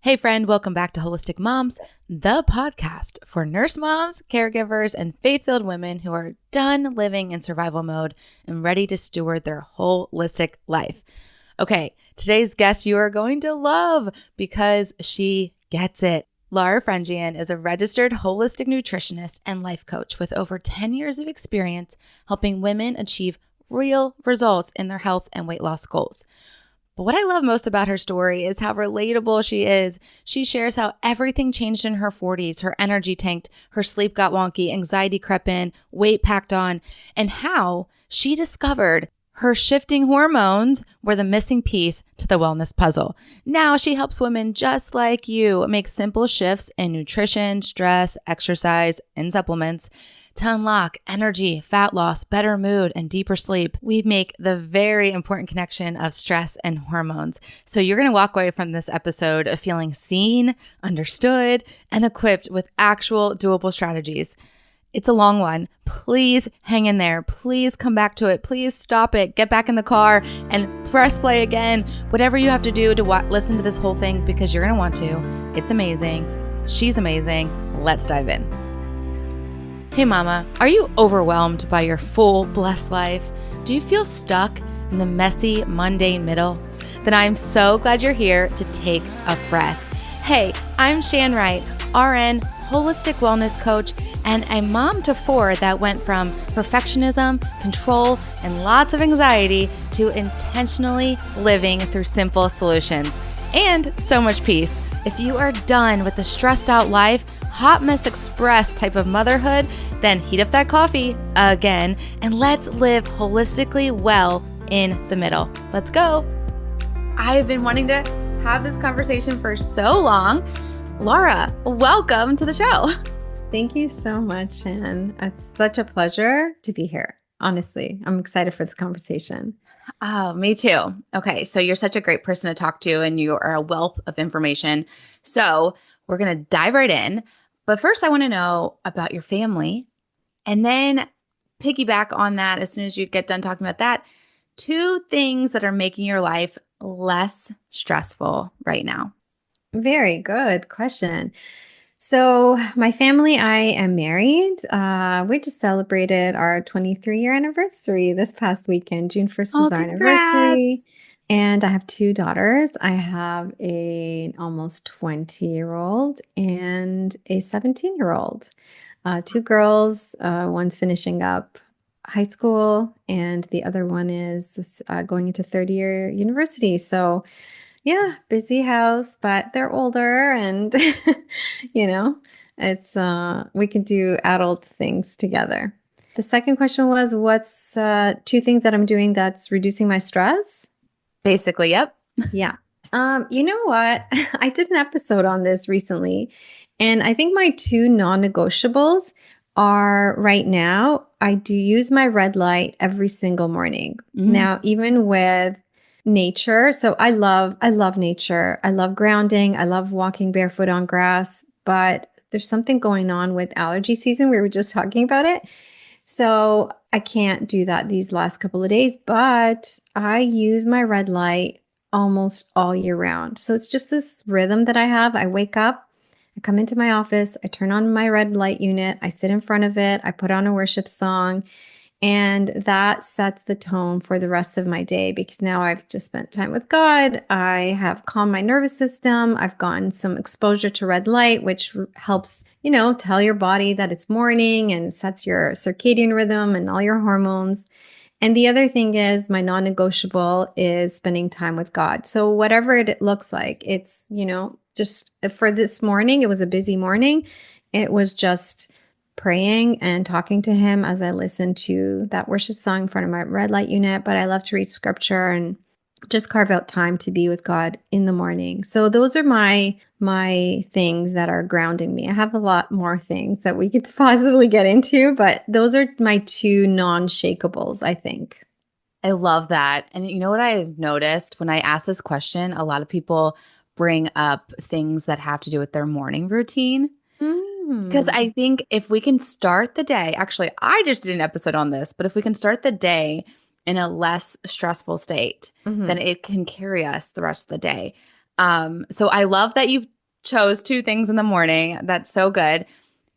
Hey friend, welcome back to Holistic Moms, the podcast for nurse moms, caregivers, and faith-filled women who are done living in survival mode and ready to steward their holistic life. Okay, today's guest you are going to love because she gets it. Lara Frendjian is a registered holistic nutritionist and life coach with over 10 years of experience helping women achieve real results in their health and weight loss goals. But what I love most about her story is how relatable she is. She shares how everything changed in her 40s, her energy tanked, her sleep got wonky, anxiety crept in, weight packed on, and how she discovered her shifting hormones were the missing piece to the wellness puzzle. Now she helps women just like you make simple shifts in nutrition, stress, exercise, and supplements to unlock energy, fat loss, better mood, and deeper sleep. We make the very important connection of stress and hormones. So you're going to walk away from this episode of feeling seen, understood, and equipped with actual doable strategies. It's a long one. Please hang in there. Please come back to it. Please stop it. Get back in the car and press play again. Whatever you have to do to listen to this whole thing because you're going to want to. It's amazing. She's amazing. Let's dive in. Hey mama, are you overwhelmed by your full, blessed life? Do you feel stuck in the messy, mundane middle? Then I'm so glad you're here to take a breath. Hey, I'm Shan, RN, holistic wellness coach, and a mom to four that went from perfectionism, control, and lots of anxiety to intentionally living through simple solutions and so much peace. If you are done with the stressed out life, hot mess express type of motherhood, then heat up that coffee again and let's live holistically well in the middle. Let's go. I've been wanting to have this conversation for so long. Lara, welcome to the show. Thank you so much, Shan. It's such a pleasure to be here. Honestly, I'm excited for this conversation. Oh, me too. Okay, so you're such a great person to talk to and you are a wealth of information. So we're going to dive right in. But first, I want to know about your family and then piggyback on that as soon as you get done talking about that. 2 things that are making your life less stressful right now. Very good question. So my family, I am married. We just celebrated our 23-year anniversary this past weekend. June 1st was our anniversary. And I have 2 daughters. I have an almost 20-year-old and a 17-year-old. 2 girls, one's finishing up high school and the other one is going into 3rd-year university. So yeah, busy house, but they're older and, it's we can do adult things together. The second question was, what's 2 things that I'm doing that's reducing my stress? Basically, yep. Yeah. You know what? I did an episode on this recently, and I think my 2 non-negotiables are right now, I do use my red light every single morning. Now, even with nature. So I love nature. I love grounding. I love walking barefoot on grass, but there's something going on with allergy season. We were just talking about it. So I can't do that these last couple of days, but I use my red light almost all year round. So it's just this rhythm that I have. I wake up, I come into my office, I turn on my red light unit, I sit in front of it, I put on a worship song, and that sets the tone for the rest of my day because now I've just spent time with God. I have calmed my nervous system. I've gotten some exposure to red light, which helps, tell your body that it's morning and sets your circadian rhythm and all your hormones. And the other thing is my non-negotiable is spending time with God. So whatever it looks like, it's, just for this morning, it was a busy morning. It was just praying and talking to him as I listened to that worship song in front of my red light unit. But I love to read scripture and just carve out time to be with God in the morning. So those are my things that are grounding me. I have a lot more things that we could possibly get into, but those are my 2 non-shakables, I think. I love that. And you know what I've noticed when I ask this question, a lot of people bring up things that have to do with their morning routine. Because I think if we can start the day, actually, I just did an episode on this, but if we can start the day in a less stressful state, then it can carry us the rest of the day. So I love that you chose two things in the morning. That's so good.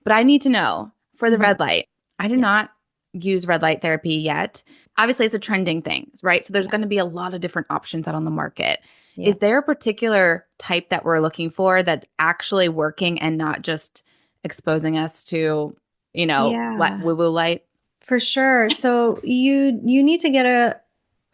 But I need to know for the red light. I do Yeah. not use red light therapy yet. Obviously, it's a trending thing, right? So there's Yeah. going to be a lot of different options out on the market. Is there a Yes. particular type that we're looking for that's actually working and not just exposing us to, Yeah. woo-woo light? For sure. So you need to get a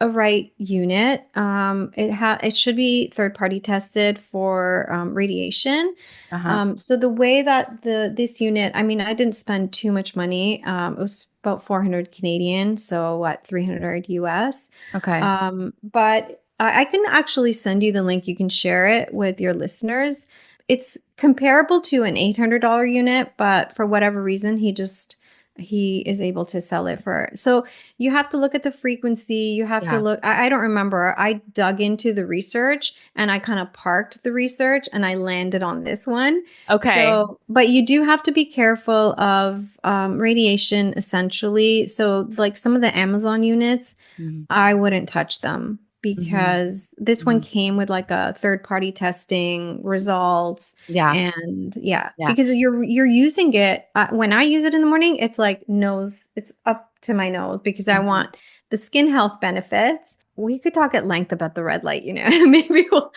right unit. It should be third party tested for radiation. Uh-huh. So the way that this unit, I mean, I didn't spend too much money. It was about 400 Canadian, so what, 300 US. Okay. But I can actually send you the link. You can share it with your listeners. It's comparable to an $800 unit, but for whatever reason, he is able to sell it for. So you have to look at the frequency. You have to Yeah. look. I don't remember. I dug into the research and I kind of parked the research and I landed on this one. Okay. So, but you do have to be careful of radiation essentially. So, like some of the Amazon units, Mhm. I wouldn't touch them Mhm. because this one Mhm. came with like a third party testing results. Yeah. And yeah, Yeah. because you're using it when I use it in the morning, it's like nose, it's up to my nose because I Mhm. want the skin health benefits. We could talk at length about the red light, maybe we'll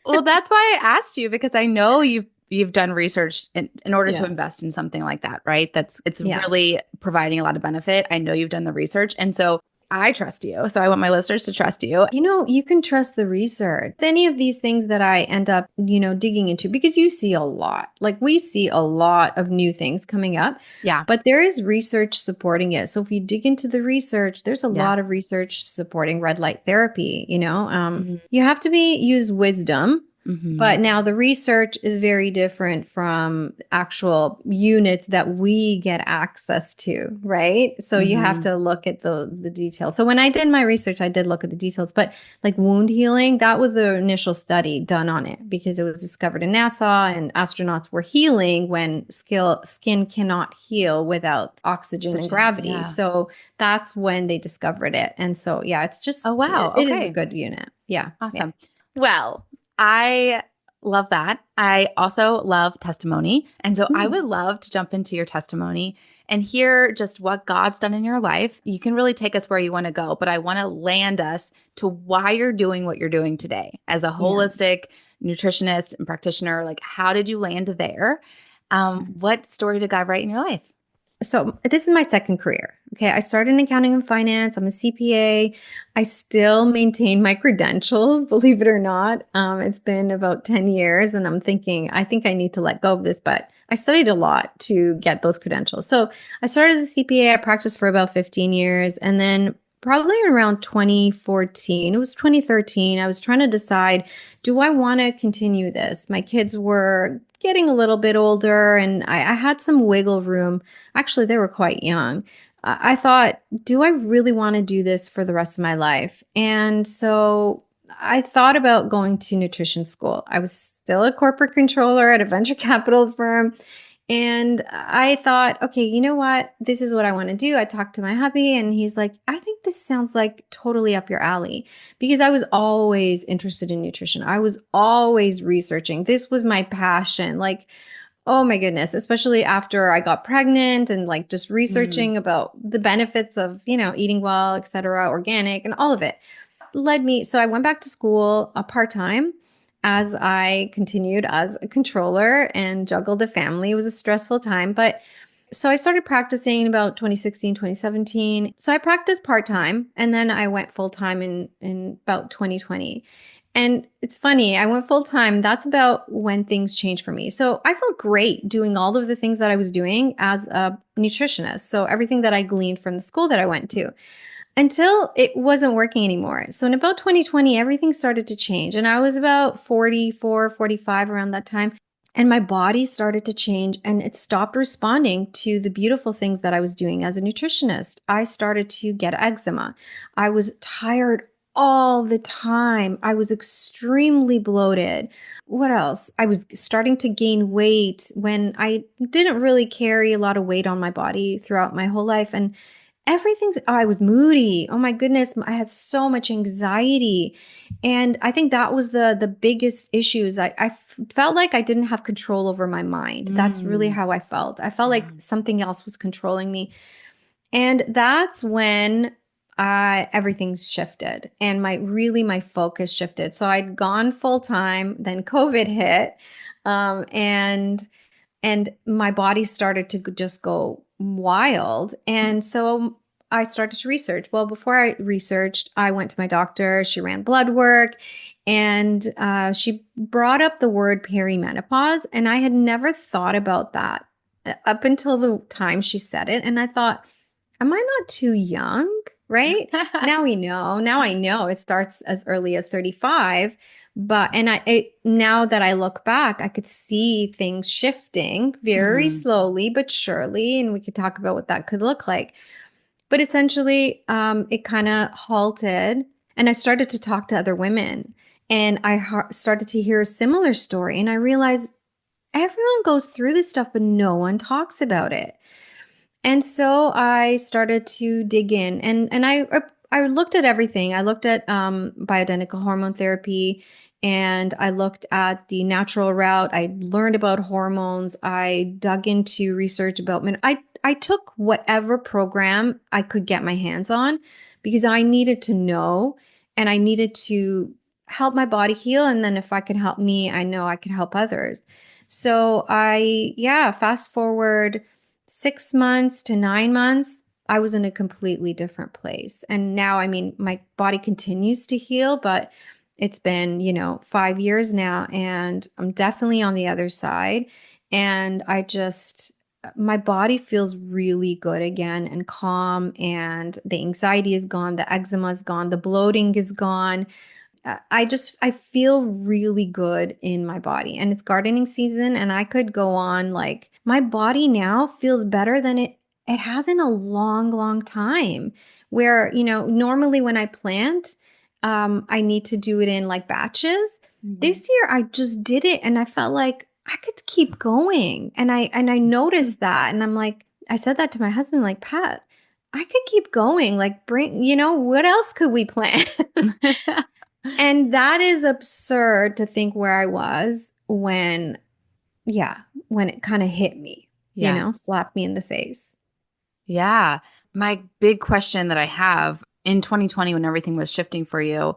Well, that's why I asked you because I know you've done research in order to Yeah. invest in something like that, right? It's Yeah. really providing a lot of benefit. I know you've done the research, and so I trust you. So I want my listeners to trust you. You can trust the research. Any of these things that I end up, digging into, because you see a lot, like we see a lot of new things coming up, Yeah. but there is research supporting it. So if you dig into the research, there's a Yeah. lot of research supporting red light therapy. Mhm. You have to use wisdom. Mhm. But now the research is very different from actual units that we get access to, right? So you have Mhm. to look at the details. So when I did my research, I did look at the details, but like wound healing, that was the initial study done on it because it was discovered in NASA and astronauts were healing when skin cannot heal without oxygen and Oxygen. gravity. Yeah. So that's when they discovered it. And so, yeah, Oh, wow. it is a Okay. good unit. Yeah. Yeah. Awesome. Well, I love that. I also love testimony. And so I Mm. would love to jump into your testimony and hear just what God's done in your life. You can really take us where you want to go, but I want to land us to why you're doing what you're doing today as a Yeah. holistic nutritionist and practitioner. Like, how did you land there? What story did God write in your life? So this is my second career. Okay. I started in accounting and finance. I'm a CPA. I still maintain my credentials, believe it or not. It's been about 10 years and I'm thinking, I think I need to let go of this, but I studied a lot to get those credentials. So I started as a CPA. I practiced for about 15 years. And then probably around 2014, it was 2013, I was trying to decide, do I want to continue this? My kids were getting a little bit older and I had some wiggle room. Actually, they were quite young. I thought, do I really want to do this for the rest of my life? And so I thought about going to nutrition school. I was still a corporate controller at a venture capital firm. And I thought, okay, you know what? This is what I want to do. I talked to my hubby and he's like, I think this sounds like totally up your alley because I was always interested in nutrition. I was always researching. This was my passion. Like, oh my goodness, especially after I got pregnant and like just Mm. researching about the benefits of, eating well, et cetera, organic and all of it led me. So I went back to school part-time as I continued as a controller and juggled a family. It was a stressful time, but so I started practicing in about 2016, 2017. So I practiced part-time and then I went full-time in about 2020. And it's funny, I went full time. That's about when things changed for me. So I felt great doing all of the things that I was doing as a nutritionist. So everything that I gleaned from the school that I went to until it wasn't working anymore. So in about 2020, everything started to change. And I was about 44, 45 around that time. And my body started to change and it stopped responding to the beautiful things that I was doing as a nutritionist. I started to get eczema. I was tired all the time. I was extremely bloated. What else? I was starting to gain weight when I didn't really carry a lot of weight on my body throughout my whole life. I was moody. Oh my goodness. I had so much anxiety. And I think that was the biggest issues. I felt like I didn't have control over my mind. That's really Mm. how I felt. I felt like Mm. something else was controlling me. And that's when everything's shifted and my focus shifted. So I'd gone full time, then COVID hit. And my body started to just go wild. And so I started to research. Well, before I researched, I went to my doctor. She ran blood work, and she brought up the word perimenopause. And I had never thought about that up until the time she said it. And I thought, am I not too young? Right? Now we know. Now I know it starts as early as 35. But, now that I look back, I could see things shifting very Mhm. slowly but surely. And we could talk about what that could look like. But essentially, it kind of halted. And I started to talk to other women. And I started to hear a similar story. And I realized everyone goes through this stuff, but no one talks about it. And so I started to dig in, and I looked at everything. I looked at bioidentical hormone therapy, and I looked at the natural route. I learned about hormones. I dug into research about I took whatever program I could get my hands on because I needed to know, and I needed to help my body heal. And then if I could help me, I know I could help others. So fast forward 6 months to 9 months, I was in a completely different place. And now, I mean, my body continues to heal, but it's been, 5 years now, and I'm definitely on the other side. And my body feels really good again and calm, and the anxiety is gone, the eczema is gone, the bloating is gone. I feel really good in my body, and it's gardening season, and I could go on. Like, my body now feels better than it has in a long, long time, where, normally when I plant, I need to do it in like batches. Mhm. This year I just did it, and I felt like I could keep going. And I noticed that, and I'm like, I said that to my husband, like, Pat, I could keep going. Like, what else could we plant? And that is absurd to think where I was when it kind of hit me, Yeah. slapped me in the face. Yeah. My big question that I have in 2020, when everything was shifting for you,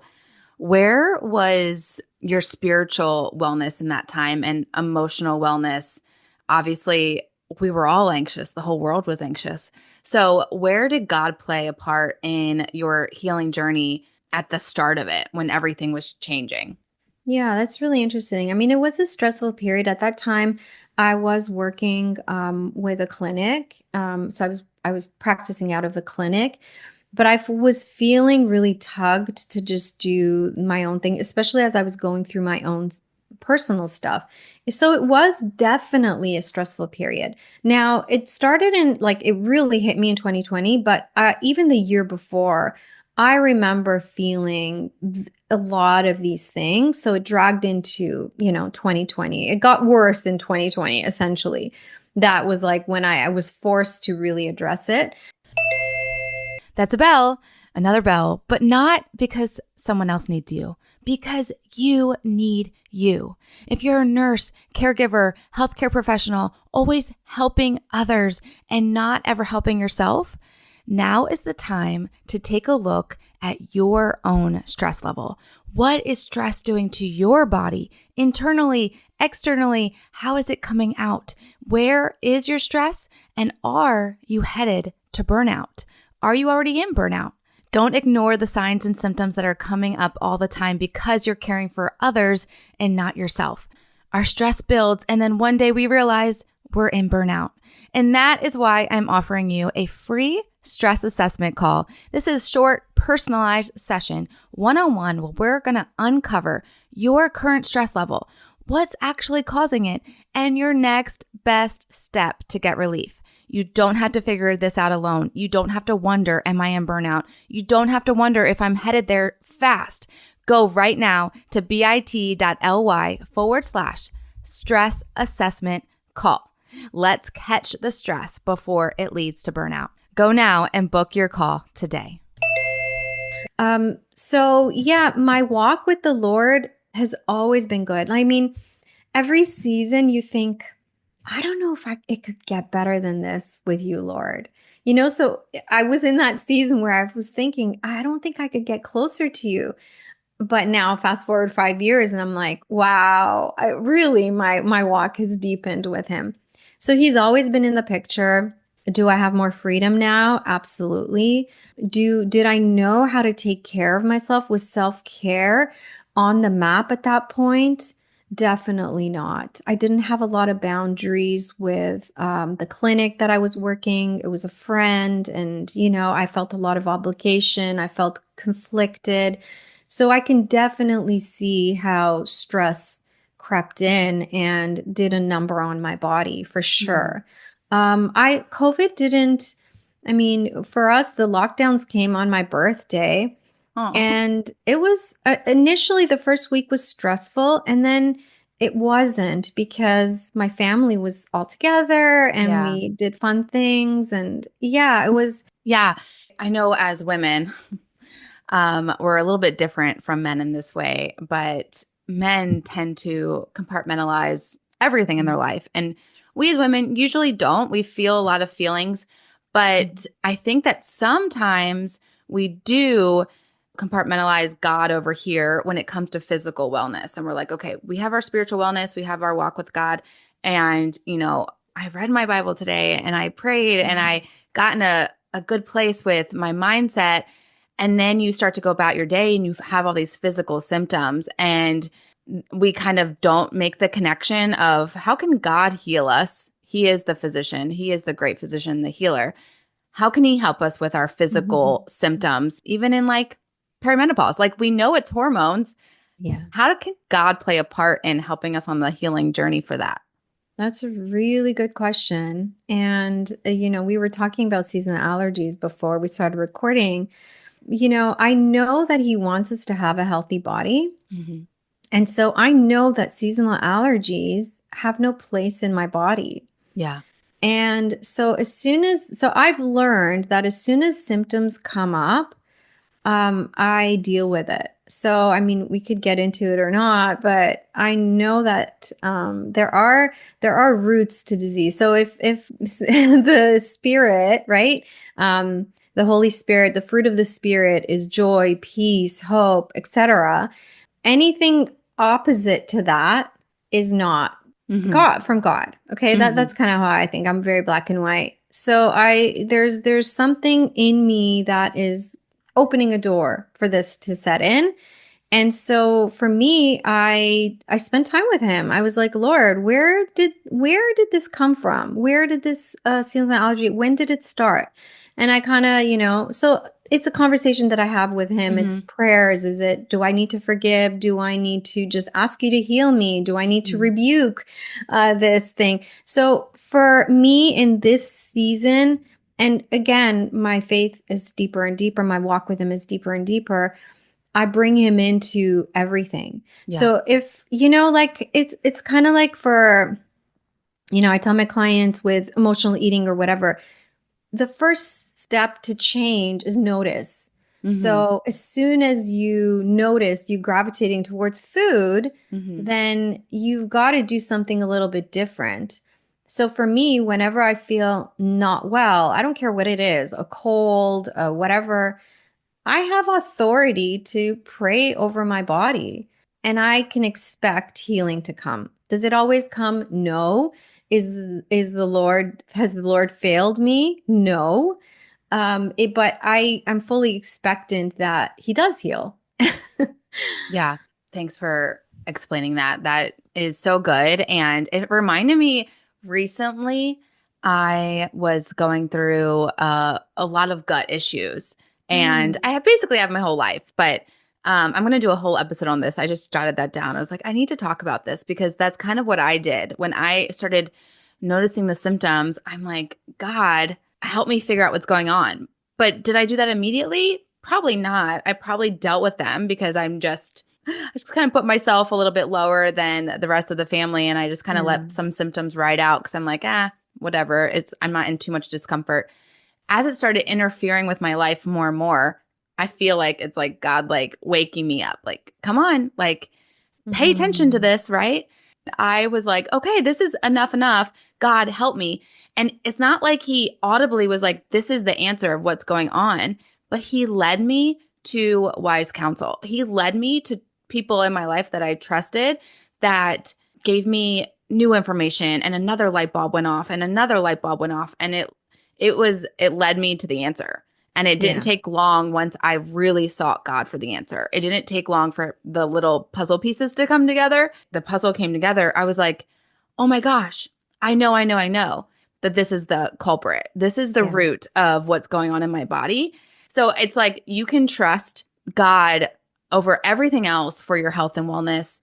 where was your spiritual wellness in that time and emotional wellness? Obviously, we were all anxious. The whole world was anxious. So, where did God play a part in your healing journey at the start of it when everything was changing? Yeah, that's really interesting. I mean, it was a stressful period. At that time, I was working with a clinic. So I was practicing out of a clinic, but was feeling really tugged to just do my own thing, especially as I was going through my own personal stuff. So it was definitely a stressful period. Now, it started it really hit me in 2020, but even the year before, I remember feeling a lot of these things. So it dragged into, 2020. It got worse in 2020, essentially. That was like when I was forced to really address it. That's a bell, another bell, but not because someone else needs you, because you need you. If you're a nurse, caregiver, healthcare professional, always helping others and not ever helping yourself, now is the time to take a look at your own stress level. What is stress doing to your body internally, externally? How is it coming out? Where is your stress? And are you headed to burnout? Are you already in burnout? Don't ignore the signs and symptoms that are coming up all the time because you're caring for others and not yourself. Our stress builds, and then one day we realize we're in burnout. And that is why I'm offering you a free stress assessment call. This is a short, personalized session, one-on-one, where we're going to uncover your current stress level, what's actually causing it, and your next best step to get relief. You don't have to figure this out alone. You don't have to wonder, am I in burnout? You don't have to wonder if I'm headed there fast. Go right now to bit.ly/stress assessment call. Let's catch the stress before it leads to burnout. Go now and book your call today. So yeah, my walk with the Lord has always been good. I mean, every season you think, I don't know if it could get better than this with you, Lord. So I was in that season where I was thinking, I don't think I could get closer to you. But now fast forward 5 years and I'm like, wow, my walk has deepened with him. So he's always been in the picture. Do I have more freedom now? Absolutely. Did I know how to take care of myself? Was self-care on the map at that point? Definitely not. I didn't have a lot of boundaries with the clinic that I was working. It was a friend, and I felt a lot of obligation. I felt conflicted. So I can definitely see how stress crept in and did a number on my body for sure. COVID didn't, I mean, for us, the lockdowns came on my birthday. Oh, And it was initially the first week was stressful. And then it wasn't because my family was all together and yeah. we did fun things. And yeah, it was. Yeah. I know as women, we're a little bit different from men in this way, but men tend to compartmentalize everything in their life. And we as women usually don't. We feel a lot of feelings, but I think that sometimes we do compartmentalize God over here when it comes to physical wellness. And we're like, okay, we have our spiritual wellness, we have our walk with God. And, I read my Bible today and I prayed and I got in a good place with my mindset. And then you start to go about your day and you have all these physical symptoms. And we kind of don't make the connection of how can God heal us? He is the physician. He is the great physician, the healer. How can he help us with our physical symptoms, even in like perimenopause? Like we know it's hormones. Yeah. How can God play a part in helping us on the healing journey for that? That's a really good question. And, we were talking about seasonal allergies before we started recording. I know that he wants us to have a healthy body. Mm-hmm. And so I know that seasonal allergies have no place in my body. Yeah. And so I've learned that as soon as symptoms come up, I deal with it. So, I mean, we could get into it or not, but I know that there are roots to disease. So if the spirit, right, the Holy Spirit, the fruit of the Spirit is joy, peace, hope, etc. Anything opposite to that is not from God. Okay, that's kind of how I think. I'm very black and white. So there's something in me that is opening a door for this to set in. And so for me, I spent time with him. I was like, Lord, where did this come from? Where did this seasonal allergy? When did it start? And I kind of, so it's a conversation that I have with him. It's prayers. Do I need to forgive? Do I need to just ask you to heal me? Do I need to rebuke this thing? So for me in this season, and again, my faith is deeper and deeper. My walk with him is deeper and deeper. I bring him into everything. Yeah. So if, like it's kind of like for, I tell my clients with emotional eating or whatever, the first step to change is notice. So as soon as you notice you gravitating towards food, then you've got to do something a little bit different. So for me, whenever I feel not well, I don't care what it is, a cold, whatever, I have authority to pray over my body and I can expect healing to come. Does it always come? No. Has the Lord failed me? No. But I'm fully expectant that he does heal. Yeah. Thanks for explaining that. That is so good. And it reminded me recently, I was going through a lot of gut issues. And I basically have my whole life, but I'm going to do a whole episode on this. I just jotted that down. I was like, I need to talk about this because that's kind of what I did. When I started noticing the symptoms, I'm like, God, help me figure out what's going on. But did I do that immediately? Probably not. I probably dealt with them because I just kind of put myself a little bit lower than the rest of the family. And I just kind of let some symptoms ride out because I'm like, whatever. I'm not in too much discomfort. as it started interfering with my life more and more, I feel like it's like God like waking me up. Like, come on, like pay attention to Mhm. this, right? I was like, okay, this is enough. God, help me. And it's not like he audibly was like, this is the answer of what's going on, but he led me to wise counsel. He led me to people in my life that I trusted that gave me new information, and another light bulb went off and another light bulb went off. And it led me to the answer. And it didn't Yeah. take long once I really sought God for the answer. It didn't take long for the little puzzle pieces to come together. The puzzle came together. I was like, oh my gosh, I know that this is the culprit. This is the Yeah. root of what's going on in my body. So it's like you can trust God over everything else for your health and wellness.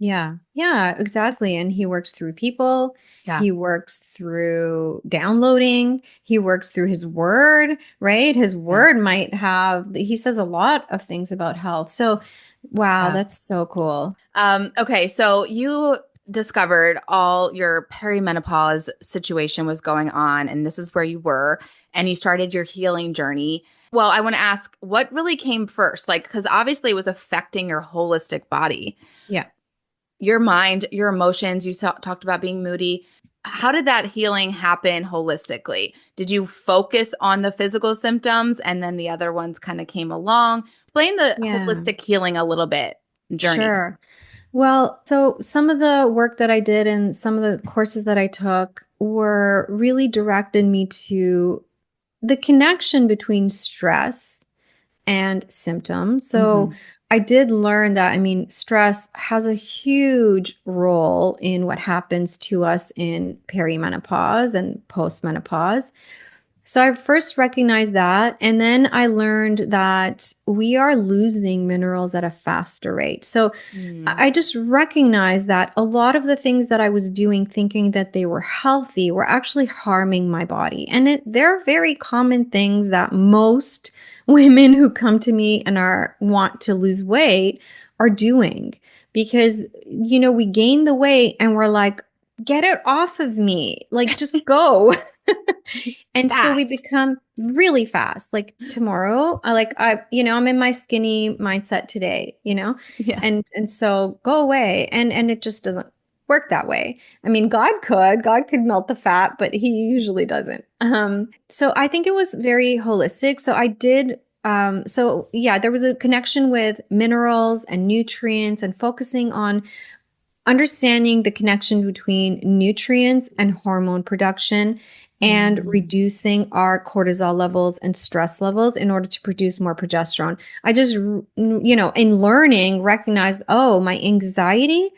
Yeah. Yeah, exactly. And he works through people. Yeah. He works through downloading. He works through his word, right? His Yeah. word might have, he says a lot of things about health. So, wow, Yeah. that's so cool. Okay, so you discovered all your perimenopause situation was going on, and this is where you were, and you started your healing journey. Well, I want to ask what really came first? Like, because obviously it was affecting your holistic body, Yeah. your mind, your emotions. You talked about being moody. How did that healing happen holistically? Did you focus on the physical symptoms and then the other ones kind of came along? Explain the Yeah. holistic healing a little bit journey. Sure. Well, so some of the work that I did and some of the courses that I took were really directed me to the connection between stress and symptoms. So Mhm. I did learn that, I mean, stress has a huge role in what happens to us in perimenopause and postmenopause. So I first recognized that. And then I learned that we are losing minerals at a faster rate. So Mm. I just recognized that a lot of the things that I was doing, thinking that they were healthy, were actually harming my body. And they're very common things that most women who come to me and want to lose weight are doing. Because, we gain the weight and we're like, get it off of me. Like, just go. And so we Fast. become really fast. Like tomorrow, I'm in my skinny mindset today, Yeah. and so go away. And it just doesn't work that way. I mean, God could melt the fat, but he usually doesn't. So I think it was very holistic. So I did so yeah, there was a connection with minerals and nutrients and focusing on understanding the connection between nutrients and hormone production and Mm. reducing our cortisol levels and stress levels in order to produce more progesterone. I just, in learning, recognized, oh, my anxiety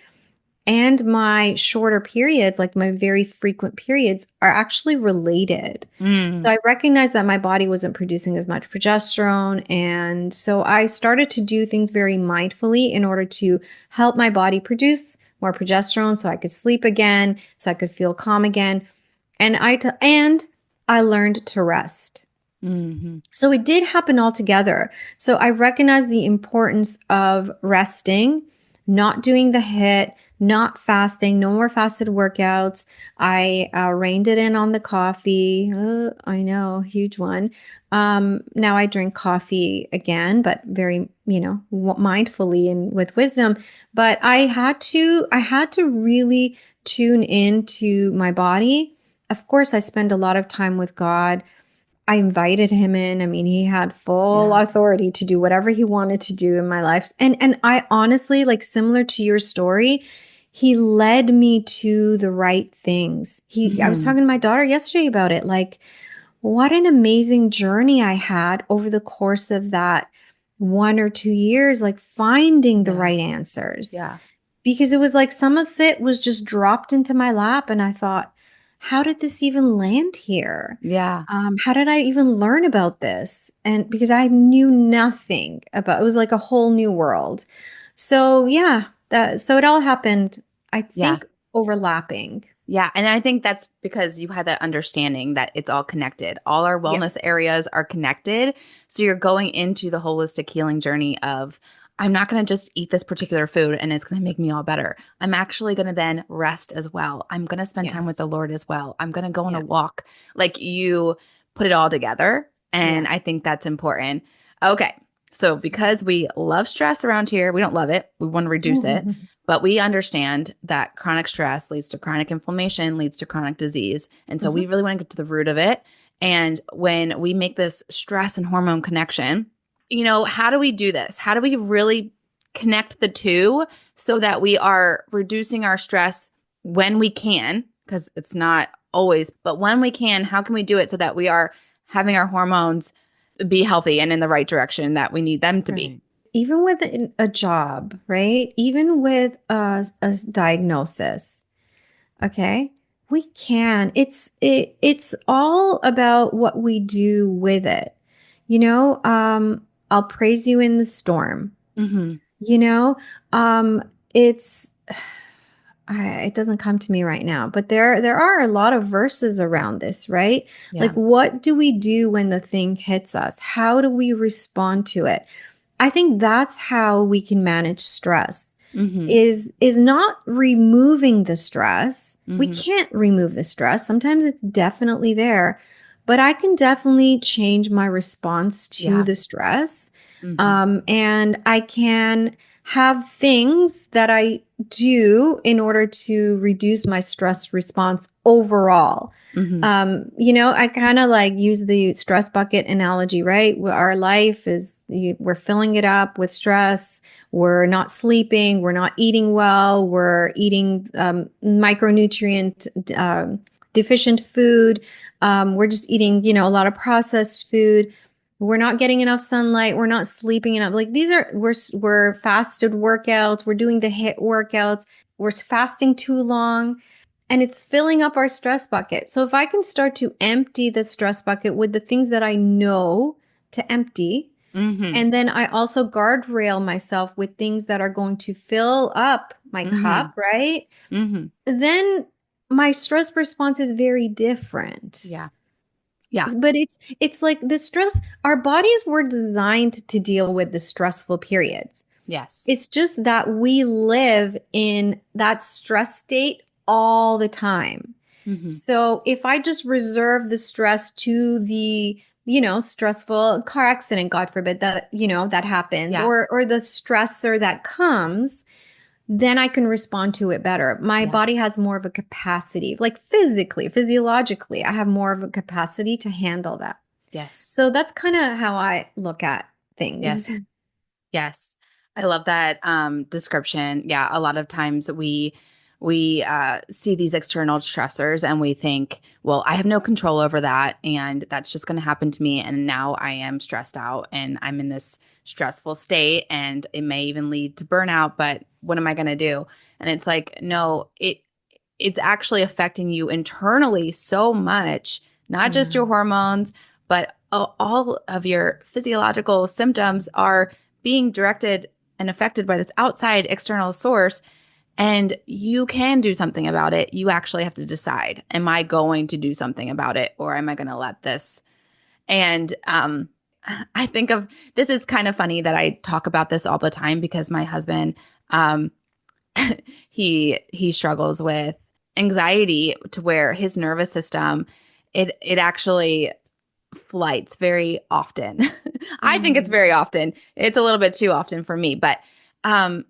and my shorter periods, like my very frequent periods, are actually related. Mm. So I recognized that my body wasn't producing as much progesterone. And so I started to do things very mindfully in order to help my body produce more progesterone so I could sleep again, so I could feel calm again. And I learned to rest. Mhm. So it did happen all together. So I recognize the importance of resting, not doing the hit, not fasting, no more fasted workouts. I reined it in on the coffee. I know, huge one. Now I drink coffee again, but very, mindfully and with wisdom. But I had to really tune into my body. Of course, I spend a lot of time with God. I invited him in. I mean, he had full Yeah. authority to do whatever he wanted to do in my life. And I honestly, like similar to your story, he led me to the right things. I was Mhm. talking to my daughter yesterday about it. Like, what an amazing journey I had over the course of that 1 or 2 years, like finding the Yeah. right answers, Yeah. because it was like some of it was just dropped into my lap. And I thought, how did this even land here? Yeah. How did I even learn about this? And because I knew nothing about it, was like a whole new world. So yeah, so it all happened, I Yeah. think, overlapping. Yeah. And I think that's because you had that understanding that it's all connected. All our wellness Yes. areas are connected. So you're going into the holistic healing journey of, I'm not going to just eat this particular food and it's going to make me all better. I'm actually going to then rest as well. I'm going to spend time with Yes. the Lord as well. I'm going to go on a Yeah. walk. Like you put it all together. And Yeah. I think that's important. Okay. So because we love stress around here, we don't love it. We want to reduce it. But we understand that chronic stress leads to chronic inflammation, leads to chronic disease. And so we really want to get to the root of it. And when we make this stress and hormone connection, how do we do this? How do we really connect the two so that we are reducing our stress when we can? Because it's not always, but when we can, how can we do it so that we are having our hormones be healthy and in the right direction that we need them to be? Even with a job, right? Even with a diagnosis, okay? We can. It's all about what we do with it. I'll praise you in the storm. Mm-hmm. It's it doesn't come to me right now, but there are a lot of verses around this, right? Yeah. Like, what do we do when the thing hits us? How do we respond to it? I think that's how we can manage stress. Is not removing the stress. We can't remove the stress. Sometimes it's definitely there, but I can definitely change my response to the stress. And I can have things that I do in order to reduce my stress response overall. I kind of like use the stress bucket analogy, right? Our life is, we're filling it up with stress. We're not sleeping. We're not eating well. We're eating micronutrient deficient food. We're just eating, a lot of processed food. We're not getting enough sunlight. We're not sleeping enough. Like we're fasted workouts. We're doing the HIIT workouts. We're fasting too long. And it's filling up our stress bucket. So if I can start to empty the stress bucket with the things that I know to empty, and then I also guardrail myself with things that are going to fill up my cup, right? Then my stress response is very different. Yeah. But it's like the stress, our bodies were designed to deal with the stressful periods. Yes. It's just that we live in that stress state all the time. So if I just reserve the stress to the, stressful car accident, God forbid that, that happens, or the stressor that comes, then I can respond to it better. My body has more of a capacity, like physiologically, I have more of a capacity to handle that. Yes. So that's kind of how I look at things. Yes. Yes. I love that description. Yeah. A lot of times we see these external stressors and we think, well, I have no control over that. And that's just going to happen to me. And now I am stressed out and I'm in this stressful state and it may even lead to burnout, but what am I going to do? And it's like, no, it's actually affecting you internally so much, not just your hormones, but all of your physiological symptoms are being directed and affected by this outside external source. And you can do something about it. You actually have to decide, am I going to do something about it or am I going to let this? And I think of, this is kind of funny that I talk about this all the time because my husband, he struggles with anxiety to where his nervous system, it actually flights very often. I think it's very often. It's a little bit too often for me, but and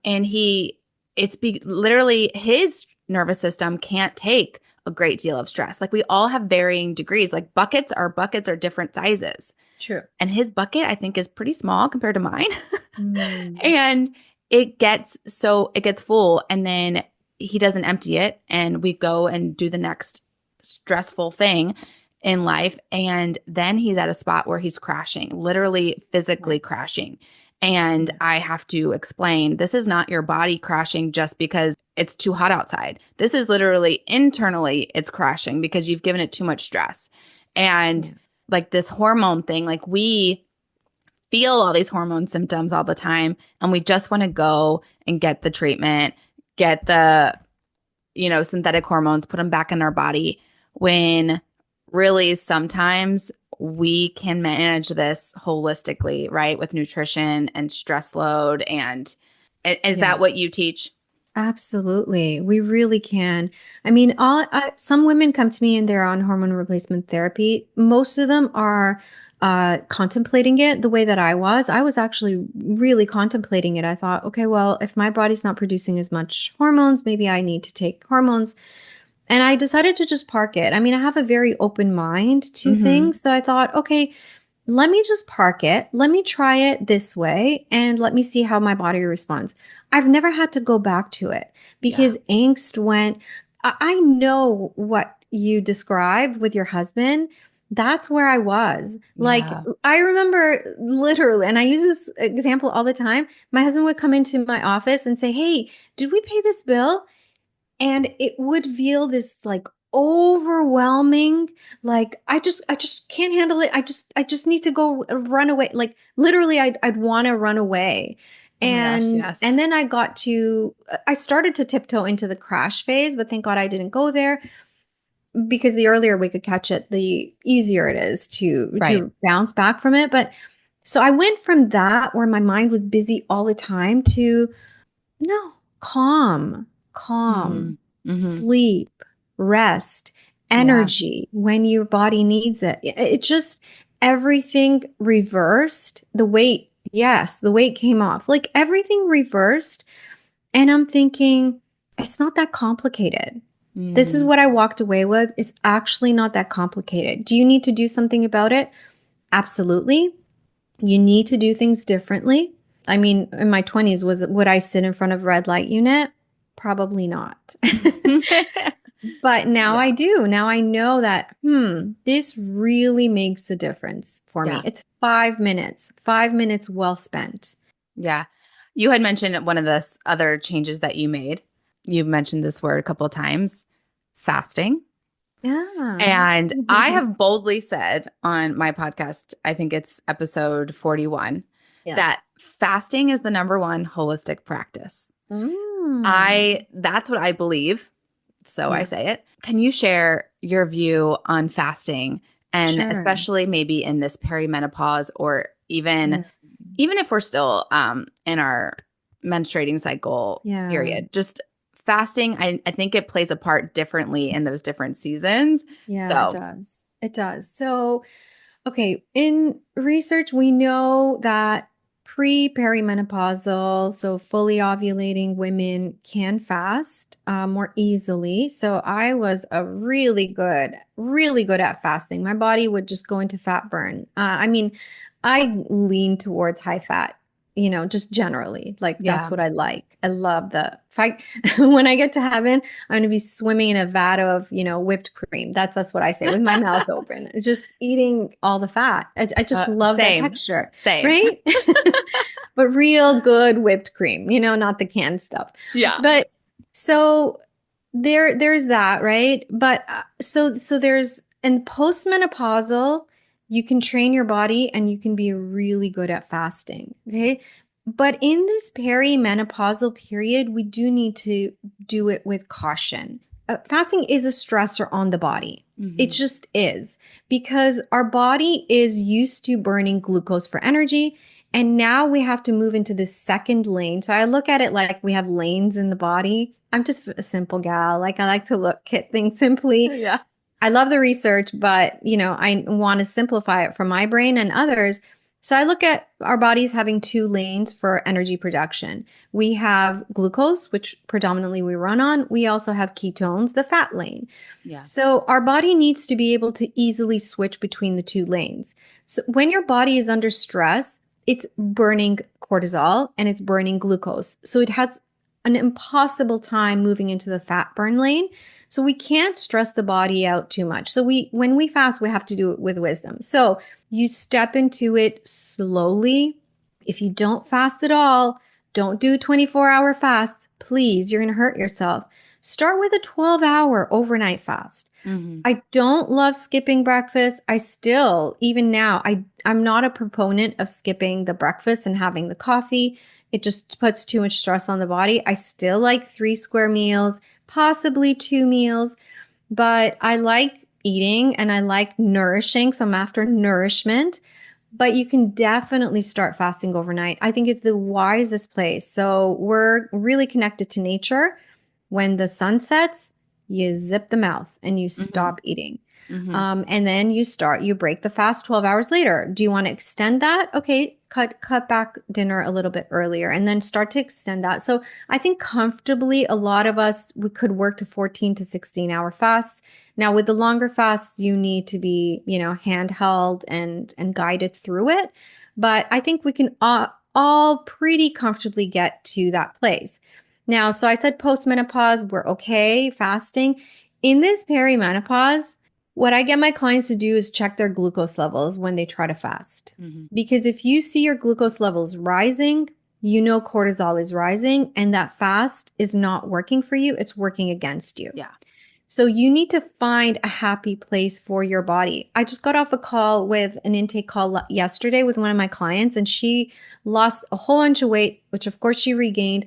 literally his nervous system can't take a great deal of stress. Like we all have varying degrees. Like buckets are different sizes. True. And his bucket I think is pretty small compared to mine. And it gets full and then he doesn't empty it and we go and do the next stressful thing in life. And then he's at a spot where he's crashing, literally physically crashing. And I have to explain, this is not your body crashing just because it's too hot outside. This is literally internally it's crashing because you've given it too much stress. And like this hormone thing, like we feel all these hormone symptoms all the time and we just want to go and get the treatment, get the, synthetic hormones, put them back in our body when really sometimes we can manage this holistically, right? With nutrition and stress load. And is that what you teach? Absolutely. We really can. I mean, some women come to me and they're on hormone replacement therapy. Most of them are contemplating it the way that I was. I was actually really contemplating it. I thought, okay, well, if my body's not producing as much hormones, maybe I need to take hormones. And I decided to just park it. I mean, I have a very open mind to Mm-hmm. things. So I thought, okay, let me just park it. Let me try it this way and let me see how my body responds. I've never had to go back to it Yeah. because angst went. I know what you described with your husband. That's where I was. Like, Yeah. I remember literally, and I use this example all the time. My husband would come into my office and say, "Hey, did we pay this bill?" And it would feel this like overwhelming, like I just can't handle it. I just need to go run away. Like literally I'd want to run away. Oh my gosh, And yes. and then I started to tiptoe into the crash phase, but thank God I didn't go there because the earlier we could catch it, the easier it is to Right. bounce back from it. But so I went from that where my mind was busy all the time to no, Mm-hmm. calm, Mm-hmm. sleep, rest, Yeah. energy when your body needs it. It just, everything reversed. The weight, yes, the weight came off. Like everything reversed. And I'm thinking, it's not that complicated. This is Mm-hmm. what I walked away with. It's actually not that complicated. Do you need to do something about it? Absolutely. You need to do things differently. I mean, in my 20s, would I sit in front of a red light unit? Probably not. But now Yeah. I do. Now I know that, this really makes a difference for me. Yeah. It's 5 minutes, 5 minutes well spent. Yeah. You had mentioned one of the other changes that you made. You mentioned this word a couple of times, fasting. Yeah. And I have boldly said on my podcast, I think it's episode 41, Yes. that fasting is the number one holistic practice. Mm. That's what I believe. So I Yeah, say it. Can you share your view on fasting, and sure. especially maybe in this perimenopause, or even Mm. if we're still in our menstruating cycle Yeah. period, just fasting, I think it plays a part differently in those different seasons. Yeah, it So does. It does. So, okay, in research, we know that pre-perimenopausal, so fully ovulating women can fast more easily. So I was really good at fasting. My body would just go into fat burn. I mean, I lean towards high fat, just generally. Like that's yeah. what I like. I love if I when I get to heaven, I'm gonna be swimming in a vat of, whipped cream. That's what I say with my mouth open. Just eating all the fat. I just love that Same. texture, Same. right? But real good whipped cream, not the canned stuff. Yeah. But so there's that, right? But so there's in postmenopausal, you can train your body and you can be really good at fasting. Okay. But in this perimenopausal period, we do need to do it with caution. Fasting is a stressor on the body. It Hmm. just is because our body is used to burning glucose for energy. And now we have to move into the second lane. So I look at it like we have lanes in the body. I'm just a simple gal. Like I like to look at things simply. Yeah. I love the research, but I want to simplify it for my brain and others. So I look at our bodies having two lanes for energy production. We have glucose, which predominantly we run on. We also have ketones, the fat lane. Yeah. So our body needs to be able to easily switch between the two lanes. So when your body is under stress, it's burning cortisol and it's burning glucose. So it has an impossible time moving into the fat burn lane. So we can't stress the body out too much. So when we fast, we have to do it with wisdom. So you step into it slowly. If you don't fast at all, don't do 24-hour fasts. Please, you're going to hurt yourself. Start with a 12-hour overnight fast. Hmm. I don't love skipping breakfast. I still, even now, I'm not a proponent of skipping the breakfast and having the coffee. It just puts too much stress on the body. I still like 3 square meals, possibly 2 meals, but I like eating and I like nourishing. So I'm after nourishment. But you can definitely start fasting overnight. I think it's the wisest place. So we're really connected to nature. When the sun sets, you zip the mouth and you Mm-hmm. stop eating. Mm-hmm. And then you break the fast 12 hours later. Do you want to extend that? Okay, cut back dinner a little bit earlier and then start to extend that. So I think comfortably, a lot of us, we could work to 14 to 16-hour fasts. Now with the longer fasts, you need to be, handheld and guided through it. But I think we can all pretty comfortably get to that place. Now, so I said postmenopause, we're okay fasting. In this perimenopause, what I get my clients to do is check their glucose levels when they try to fast. Mm-hmm. Because if you see your glucose levels rising, you know cortisol is rising and that fast is not working for you, it's working against you. Yeah. So you need to find a happy place for your body. I just got off a call with an intake call yesterday with one of my clients, and she lost a whole bunch of weight, which of course she regained.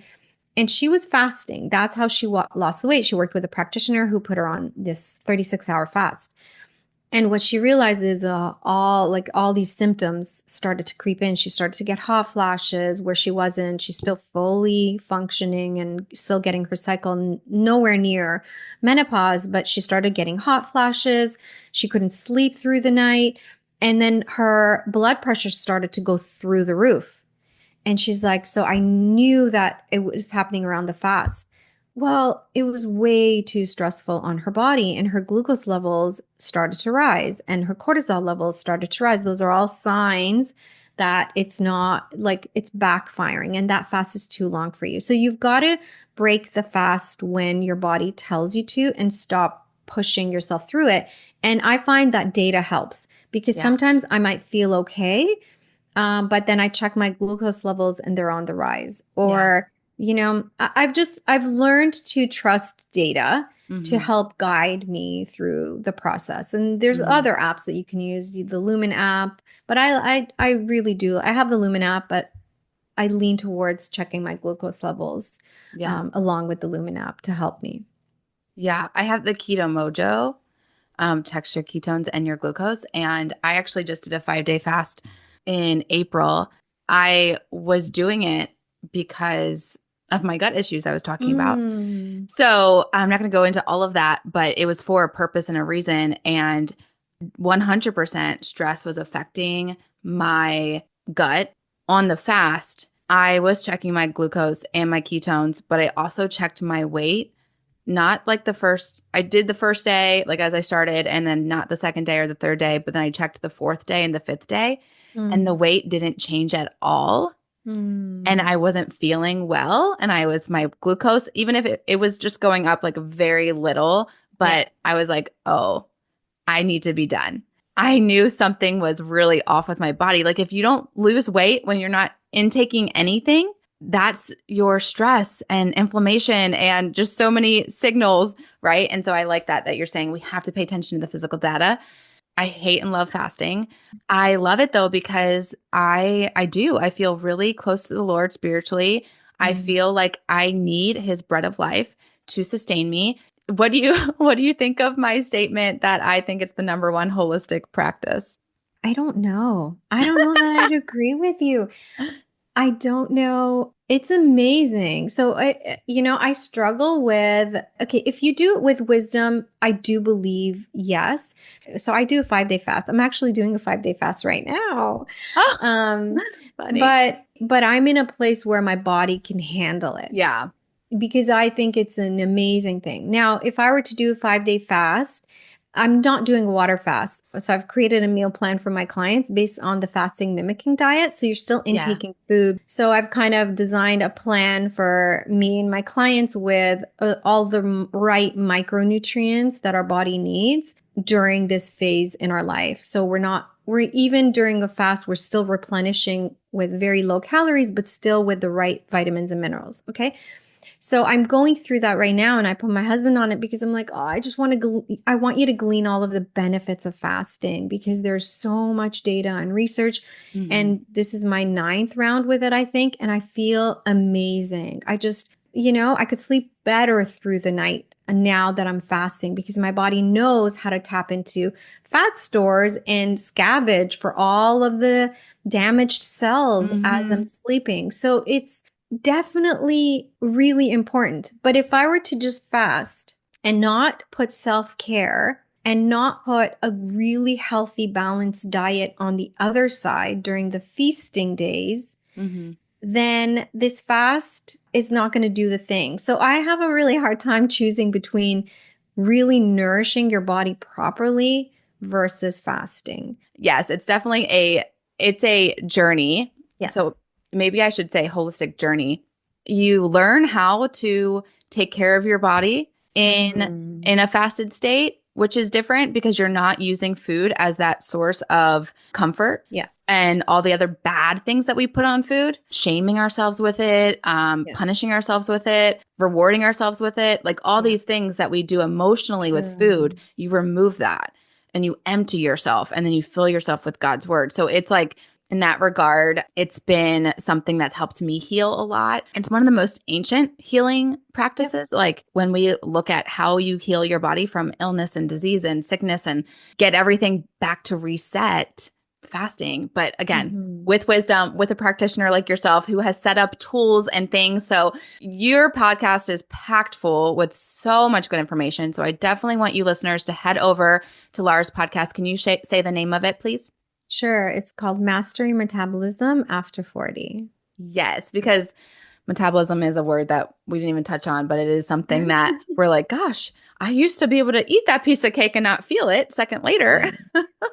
And she was fasting. That's how she lost the weight. She worked with a practitioner who put her on this 36-hour fast. And what she realized is all these symptoms started to creep in. She started to get hot flashes where she wasn't. She's still fully functioning and still getting her cycle, nowhere near menopause, but she started getting hot flashes. She couldn't sleep through the night. And then her blood pressure started to go through the roof. And she's like, so I knew that it was happening around the fast. Well, it was way too stressful on her body, and her glucose levels started to rise and her cortisol levels started to rise. Those are all signs that it's not like it's backfiring and that fast is too long for you. So you've got to break the fast when your body tells you to and stop pushing yourself through it. And I find that data helps because sometimes I might feel okay, but then I check my glucose levels and they're on the rise. Or, I've learned to trust data to help guide me through the process. And there's other apps that you can use, the Lumen app, but I really do. I have the Lumen app, but I lean towards checking my glucose levels along with the Lumen app to help me. Yeah. I have the Keto Mojo, checks your ketones and your glucose. And I actually just did a 5-day fast in April. I was doing it because of my gut issues I was talking about. So I'm not going to go into all of that, but it was for a purpose and a reason. And 100% stress was affecting my gut. On the fast, I was checking my glucose and my ketones, but I also checked my weight. Not like I did the first day, like as I started, and then not the second day or the third day, but then I checked the fourth day and the fifth day, and the weight didn't change at all. And I wasn't feeling well. And my glucose, even if it was just going up like very little, but I was like, oh, I need to be done. I knew something was really off with my body. Like if you don't lose weight when you're not intaking anything, that's your stress and inflammation and just so many signals, right? And so I like that you're saying we have to pay attention to the physical data. I hate and love fasting. I love it though because I feel really close to the Lord spiritually. I feel like I need his bread of life to sustain me. What do you think of my statement that I think it's the number one holistic practice? I don't know. I don't know that I'd agree with you. I don't know. It's amazing. So I struggle with, okay, if you do it with wisdom, I do believe yes. So I do a 5-day fast. I'm actually doing a 5-day fast right now. Oh, funny. But I'm in a place where my body can handle it. Yeah. Because I think it's an amazing thing. Now, if I were to do a 5-day fast, I'm not doing a water fast. So I've created a meal plan for my clients based on the fasting mimicking diet. So you're still intaking food. So I've kind of designed a plan for me and my clients with all the right micronutrients that our body needs during this phase in our life. So we're even during a fast, we're still replenishing with very low calories, but still with the right vitamins and minerals. Okay. So I'm going through that right now, and I put my husband on it because I'm like, oh, I want you to glean all of the benefits of fasting because there's so much data and research. And this is my 9th round with it, I think. And I feel amazing. I just, I could sleep better through the night now that I'm fasting because my body knows how to tap into fat stores and scavenge for all of the damaged cells as I'm sleeping. So it's definitely really important. But if I were to just fast and not put self-care and not put a really healthy, balanced diet on the other side during the feasting days, then this fast is not going to do the thing. So I have a really hard time choosing between really nourishing your body properly versus fasting. Yes, it's definitely a journey. Yes. So maybe I should say holistic journey. You learn how to take care of your body in a fasted state, which is different because you're not using food as that source of comfort. Yeah. And all the other bad things that we put on food, shaming ourselves with it, punishing ourselves with it, rewarding ourselves with it, like all these things that we do emotionally with food, you remove that and you empty yourself and then you fill yourself with God's word. So it's like, in that regard, it's been something that's helped me heal a lot. It's one of the most ancient healing practices. Like when we look at how you heal your body from illness and disease and sickness and get everything back to reset, fasting. But again, with wisdom, with a practitioner like yourself who has set up tools and things. So your podcast is packed full with so much good information. So I definitely want you listeners to head over to Lara's podcast. Can you say the name of it, please? Sure. It's called Mastering Metabolism After 40. Yes, because metabolism is a word that we didn't even touch on, but it is something that we're like, gosh, I used to be able to eat that piece of cake and not feel it a second later.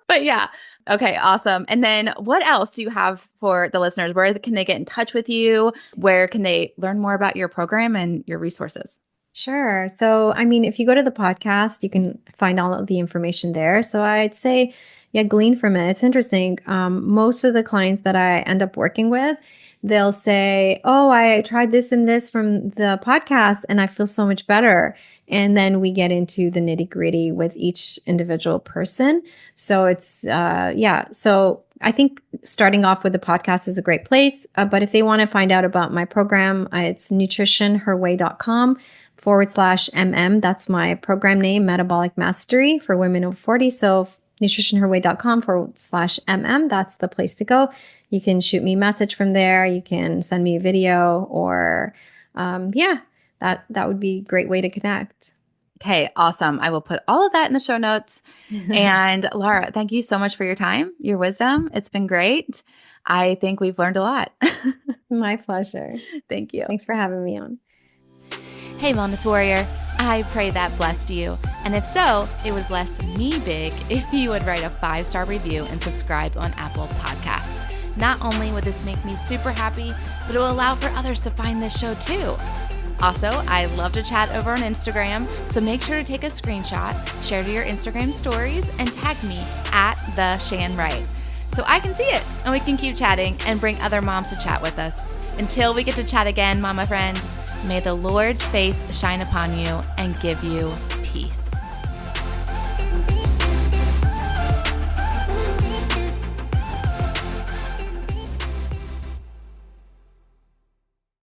But yeah. Okay, awesome. And then what else do you have for the listeners? Where can they get in touch with you? Where can they learn more about your program and your resources? Sure. So, I mean, if you go to the podcast, you can find all of the information there. So I'd say, glean from it. It's interesting. Most of the clients that I end up working with, they'll say, oh, I tried this and this from the podcast and I feel so much better. And then we get into the nitty gritty with each individual person. So it's, So I think starting off with the podcast is a great place. But if they want to find out about my program, it's nutritionherway.com/MM. That's my program name, Metabolic Mastery for Women over 40. So nutritionherway.com/MM. That's the place to go. You can shoot me a message from there. You can send me a video or, that would be a great way to connect. Okay, awesome. I will put all of that in the show notes. And Lara, thank you so much for your time, your wisdom. It's been great. I think we've learned a lot. My pleasure. Thank you. Thanks for having me on. Hey, Wellness Warrior. I pray that blessed you. And if so, it would bless me big if you would write a 5-star review and subscribe on Apple Podcasts. Not only would this make me super happy, but it will allow for others to find this show too. Also, I love to chat over on Instagram, so make sure to take a screenshot, share to your Instagram stories, and tag me at the Shan so I can see it and we can keep chatting and bring other moms to chat with us. Until we get to chat again, mama friend, may the Lord's face shine upon you and give you peace.